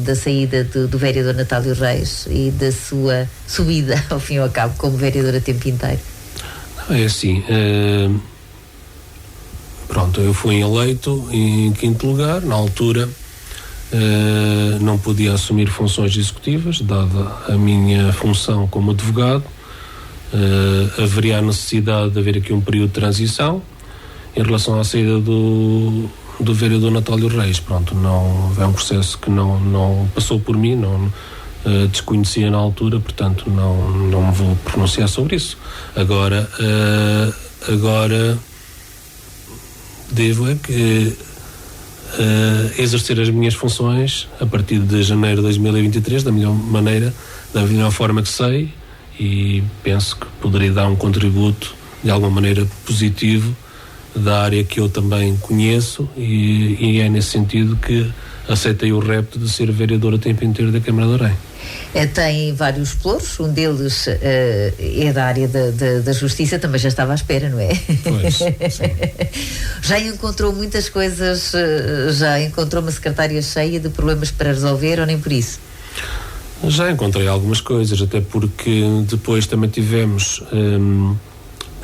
da saída do vereador Natálio Reis e da sua subida ao fim e ao cabo como vereador a tempo inteiro? É assim, pronto, eu fui eleito em 5º lugar. Na altura não podia assumir funções executivas, dada a minha função como advogado. Haveria a necessidade de haver aqui um período de transição. Em relação à saída do vereador Natálio Reis, pronto, é um processo que não passou por mim, desconhecia na altura, portanto não me vou pronunciar sobre isso. Agora devo exercer as minhas funções a partir de janeiro de 2023 da melhor forma que sei, e penso que poderei dar um contributo de alguma maneira positivo da área que eu também conheço, e é nesse sentido que aceitei o repto de ser vereador a tempo inteiro da Câmara de Orem. Tem vários pelouros, um deles é da área da Justiça, também já estava à espera, não é? Pois, sim. Já encontrou muitas coisas, já encontrou uma secretária cheia de problemas para resolver, ou nem por isso? Já encontrei algumas coisas, até porque depois também tivemos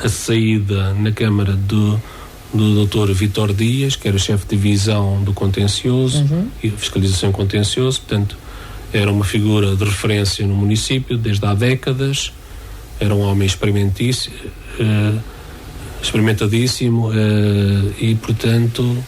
a saída na Câmara do Dr. Vítor Dias, que era o chefe de divisão do contencioso e fiscalização contencioso, portanto era uma figura de referência no município desde há décadas, era um homem experimentadíssimo, e portanto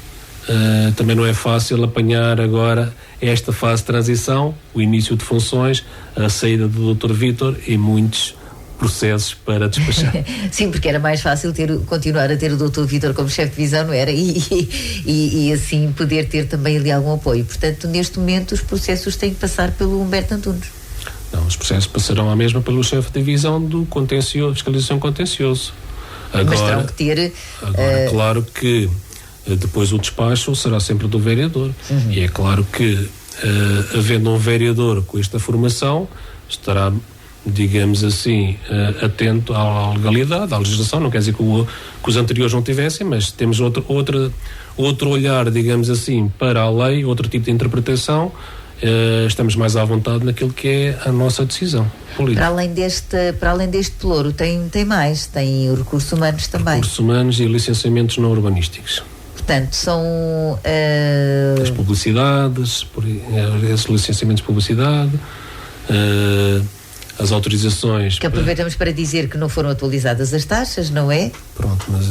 também não é fácil apanhar agora esta fase de transição, o início de funções, a saída do Dr. Vítor e muitos processos para despachar. Sim, porque era mais fácil continuar a ter o Dr. Vítor como chefe de divisão, não era? E assim poder ter também ali algum apoio. Portanto, neste momento os processos têm que passar pelo Humberto Antunes. Não, os processos passarão à mesma pelo chefe de divisão do contencioso, fiscalização contencioso. Mas terão que ter... Agora, claro que depois o despacho será sempre do vereador. E é claro que, havendo um vereador com esta formação, estará, digamos assim, atento à legalidade, à legislação. Não quer dizer que os anteriores não tivessem, mas temos outro olhar, digamos assim, para a lei, outro tipo de interpretação. Estamos mais à vontade naquilo que é a nossa decisão política. Para além deste pelouro, tem mais, tem os recursos humanos também. Recursos humanos e licenciamentos não urbanísticos. Portanto, são... As publicidades, esses licenciamentos de publicidade, as autorizações... Que aproveitamos para dizer que não foram atualizadas as taxas, não é? Pronto, mas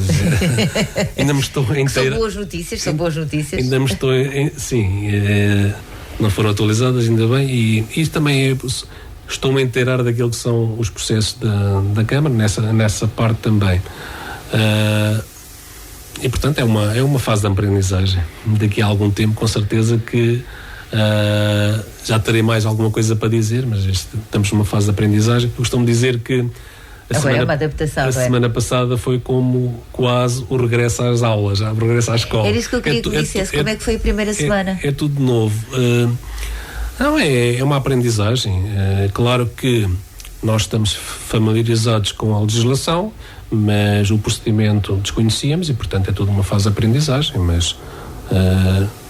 ainda me estou a inteirar... São boas notícias. Ainda me estou... Sim, não foram atualizadas, ainda bem, e isso também estou-me a inteirar daquilo que são os processos da Câmara, nessa parte também. E, portanto, é uma fase de aprendizagem. Daqui a algum tempo, com certeza, que Já terei mais alguma coisa para dizer, mas estamos numa fase de aprendizagem. Eu costumo dizer que agora é uma adaptação. A semana passada foi como quase o regresso às aulas, o regresso à escola. Era isso que eu queria que me dissesse. Como é que foi a primeira semana? É tudo novo. Não, é uma aprendizagem. Claro que nós estamos familiarizados com a legislação, mas o procedimento desconhecíamos e, portanto, é toda uma fase de aprendizagem, mas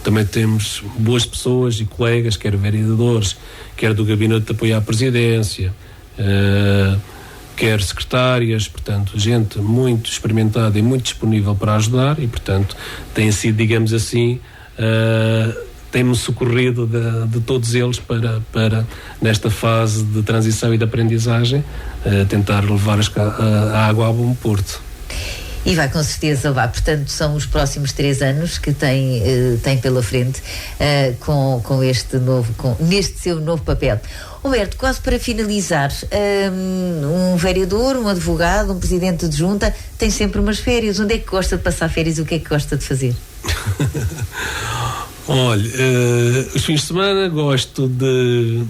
também temos boas pessoas e colegas, quer vereadores, quer do Gabinete de Apoio à Presidência, quer secretárias, portanto, gente muito experimentada e muito disponível para ajudar e, portanto, tem sido, digamos assim, tem-me socorrido de todos eles para nesta fase de transição e de aprendizagem, tentar levar a água ao bom porto. E vai com certeza levar, portanto são os próximos 3 anos que tem pela frente com este novo, neste seu novo papel. Humberto, quase para finalizar, um vereador, um advogado, um presidente de junta tem sempre umas férias. Onde é que gosta de passar férias e o que é que gosta de fazer? Olha, os fins de semana gosto de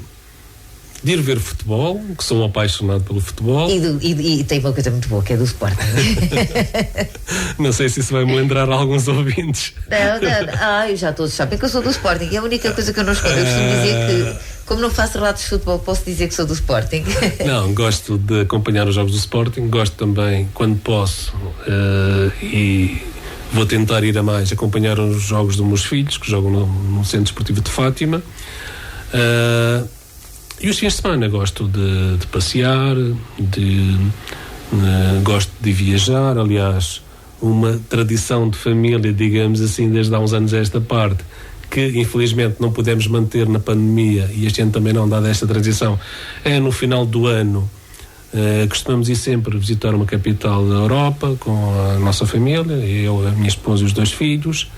ir ver futebol, que sou um apaixonado pelo futebol. E tem uma coisa muito boa, que é do Sporting. Não sei se isso vai me lembrar alguns ouvintes. Não, já todos sabem que eu sou do Sporting. É a única coisa que eu não escondo. Eu costumo dizer que, como não faço relatos de futebol, posso dizer que sou do Sporting. Não, gosto de acompanhar os jogos do Sporting. Gosto também, quando posso, e vou tentar ir a mais, acompanhar os jogos dos meus filhos, que jogam no Centro Desportivo de Fátima. E os fins de semana gosto de passear, gosto de viajar. Aliás, uma tradição de família, digamos assim, desde há uns anos a esta parte, que infelizmente não pudemos manter na pandemia, e este ano também não, dada esta transição, é no final do ano. Costumamos ir sempre visitar uma capital da Europa com a nossa família, eu, a minha esposa e os 2 filhos.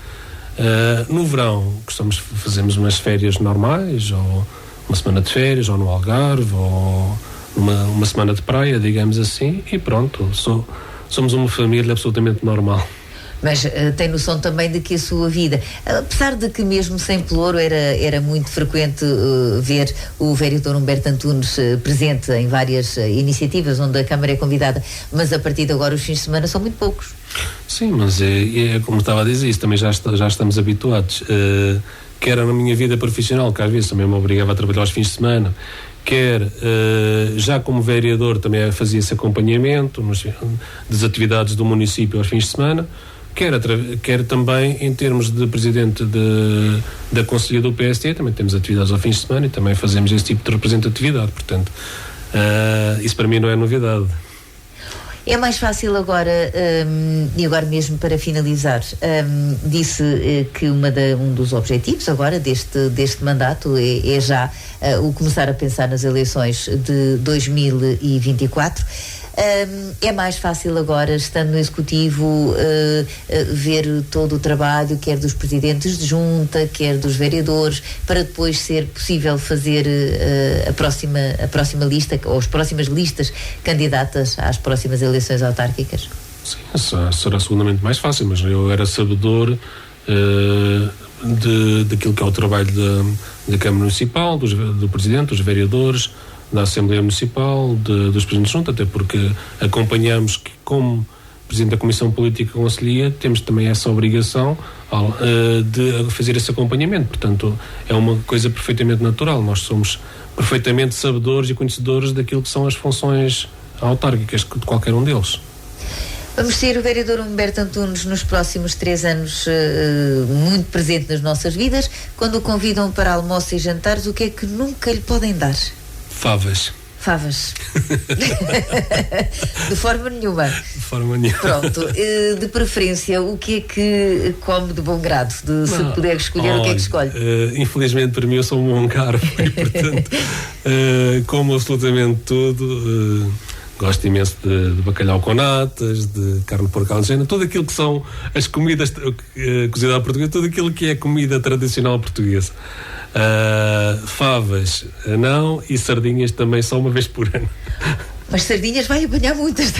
No verão fazemos umas férias normais, ou uma semana de férias, ou no Algarve, ou uma semana de praia, digamos assim, e pronto, somos uma família absolutamente normal. Mas tem noção também de que a sua vida, apesar de que mesmo sem pelouro era muito frequente ver o vereador Humberto Antunes presente em várias iniciativas onde a Câmara é convidada, mas a partir de agora os fins de semana são muito poucos. Sim, mas é como estava a dizer, isso também já estamos habituados. Quer na minha vida profissional, que às vezes também me obrigava a trabalhar aos fins de semana, quer já como vereador também fazia esse acompanhamento das atividades do município aos fins de semana, quer também em termos de presidente da Conselhia do PST, também temos atividades aos fins de semana e também fazemos esse tipo de representatividade, portanto, isso para mim não é novidade. É mais fácil agora, e agora mesmo para finalizar, disse que um dos objetivos agora deste mandato é já o começar a pensar nas eleições de 2024. É mais fácil agora, estando no Executivo, ver todo o trabalho, quer dos presidentes de junta, quer dos vereadores, para depois ser possível fazer a próxima lista, ou as próximas listas candidatas às próximas eleições autárquicas? Sim, será seguramente mais fácil, mas eu era sabedor daquilo que é o trabalho da Câmara Municipal, do Presidente, dos vereadores, da Assembleia Municipal, dos Presidentes de Junta, até porque acompanhamos que, como Presidente da Comissão Política e Conselhia, temos também essa obrigação de fazer esse acompanhamento. Portanto, é uma coisa perfeitamente natural. Nós somos perfeitamente sabedores e conhecedores daquilo que são as funções autárquicas de qualquer um deles. Vamos ter o vereador Humberto Antunes nos próximos 3 anos muito presente nas nossas vidas. Quando o convidam para almoço e jantares, o que é que nunca lhe podem dar? Favas. De forma nenhuma. De forma nenhuma. Pronto, de preferência, o que é que come de bom grado? Se puder escolher, o que é que escolhe? Infelizmente para mim eu sou um húngaro e portanto como absolutamente tudo. Gosto imenso de bacalhau com natas, de carne de porco alentejana, tudo aquilo que são as comidas cozida à portuguesa, tudo aquilo que é comida tradicional portuguesa. Favas não, e sardinhas também só uma vez por ano. Mas sardinhas vai apanhar muitas,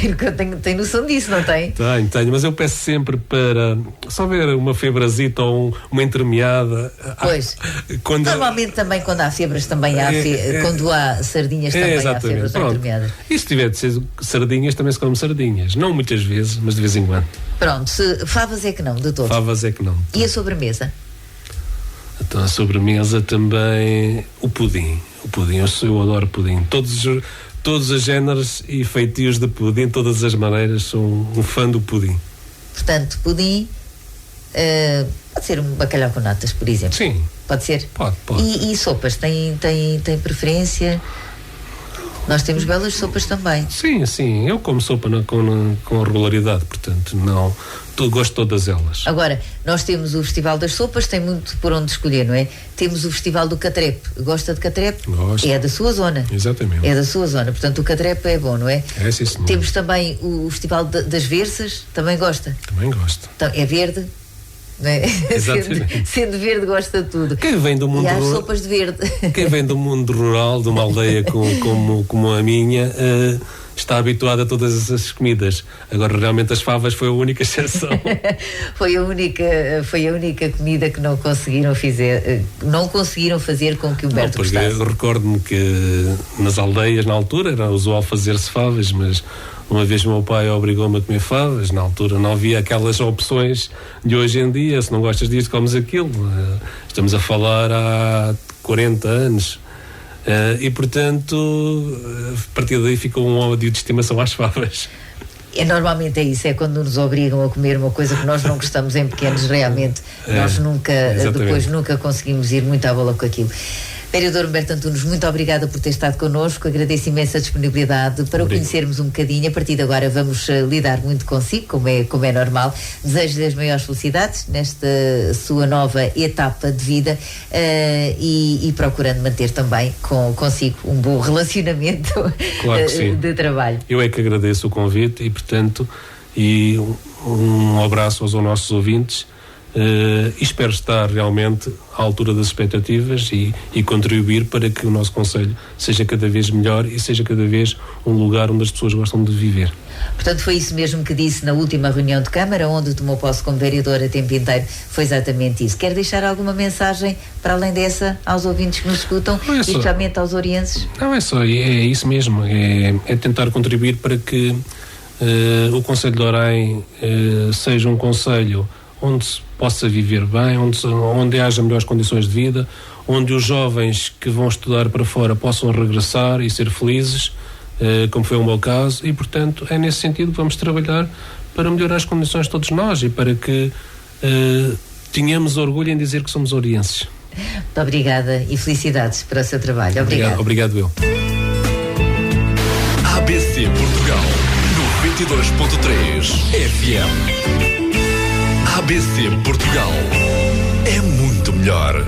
tem noção disso, não tem? Tenho, mas eu peço sempre para só ver uma febrazita ou uma entremeada. Pois. Normalmente também quando há febras também há quando há sardinhas também há febras entremeadas. E se tiver de ser sardinhas, também se come sardinhas. Não muitas vezes, mas de vez em quando. Pronto, favas é que não, doutor. Favas é que não. E a sobremesa? Então a sobremesa também o pudim. Eu adoro pudim. Todos os géneros e feitios de pudim, todas as maneiras, sou um fã do pudim. Portanto, pudim pode ser um bacalhau com natas, por exemplo. Sim. Pode ser? Pode. E sopas, tem preferência? Nós temos belas sopas também. Sim, eu como sopa com regularidade, portanto, não, gosto de todas elas. Agora, nós temos o Festival das Sopas, tem muito por onde escolher, não é? Temos o Festival do Catrepe. Gosta de catrepe? Gosto. É da sua zona. Exatamente. É da sua zona, portanto o catrepe é bom, não é? É, sim, senhor. Temos também o Festival das Versas, também gosta? Também gosto. Então, é verde? Não é? Sendo verde gosta de tudo. Quem vem do mundo e há sopas de verde. Quem vem do mundo rural, de uma aldeia como a minha, está habituado a todas essas comidas. Agora realmente as favas foi a única exceção. foi a única comida que não conseguiram fazer com que o Humberto gostasse. Eu recordo-me que nas aldeias na altura era usual fazer-se favas, mas uma vez o meu pai obrigou-me a comer favas. Na altura não havia aquelas opções de hoje em dia. Se não gostas disto, comes aquilo. Estamos a falar há 40 anos. E portanto, a partir daí ficou um ódio de estimação às favas. Normalmente é isso, é quando nos obrigam a comer uma coisa que nós não gostamos em pequenos, realmente nós depois nunca conseguimos ir muito à bola com aquilo. Vereador Humberto Antunes, muito obrigada por ter estado connosco, agradeço imensa disponibilidade para o conhecermos um bocadinho. A partir de agora vamos lidar muito consigo, como é normal. Desejo-lhe as maiores felicidades nesta sua nova etapa de vida e procurando manter também consigo um bom relacionamento de trabalho. Eu é que agradeço o convite e, portanto, um abraço aos nossos ouvintes. E espero estar realmente à altura das expectativas e contribuir para que o nosso concelho seja cada vez melhor e seja cada vez um lugar onde as pessoas gostam de viver. Portanto, foi isso mesmo que disse na última reunião de Câmara, onde tomou posse como vereador a tempo inteiro, foi exatamente isso. Quer deixar alguma mensagem para além dessa aos ouvintes que nos escutam, especialmente aos orienses? Não, é só, é isso mesmo, é tentar contribuir para que o Concelho de Orem seja um concelho onde se possa viver bem, onde haja melhores condições de vida, onde os jovens que vão estudar para fora possam regressar e ser felizes, como foi o meu caso, e portanto é nesse sentido que vamos trabalhar para melhorar as condições de todos nós e para que tenhamos orgulho em dizer que somos orienses. Muito obrigada e felicidades para o seu trabalho. Obrigado eu. ABC Portugal 92.3 FM. ABC Portugal é muito melhor.